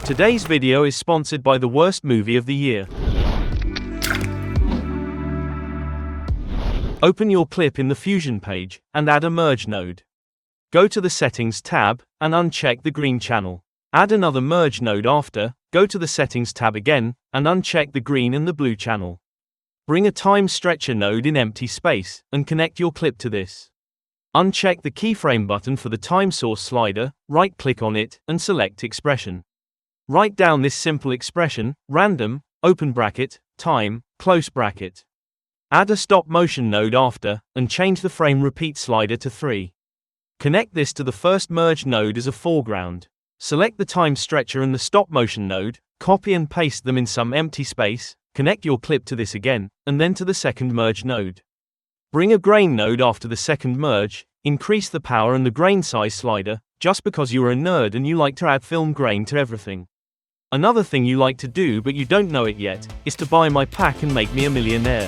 Today's video is sponsored by the worst movie of the year. Open your clip in the Fusion page, and add a merge node. Go to the Settings tab, and uncheck the green channel. Add another merge node after, go to the Settings tab again, and uncheck the green and the blue channel. Bring a time stretcher node in empty space, and connect your clip to this. Uncheck the keyframe button for the time source slider, right-click on it, and select expression. Write down this simple expression, random, open bracket, time, close bracket. Add a stop motion node after, and change the frame repeat slider to 3. Connect this to the first merge node as a foreground. Select the time stretcher and the stop motion node, copy and paste them in some empty space, connect your clip to this again, and then to the second merge node. Bring a grain node after the second merge, increase the power and the grain size slider, just because you're a nerd and you like to add film grain to everything. Another thing you like to do but you don't know it yet, is to buy my pack and make me a millionaire.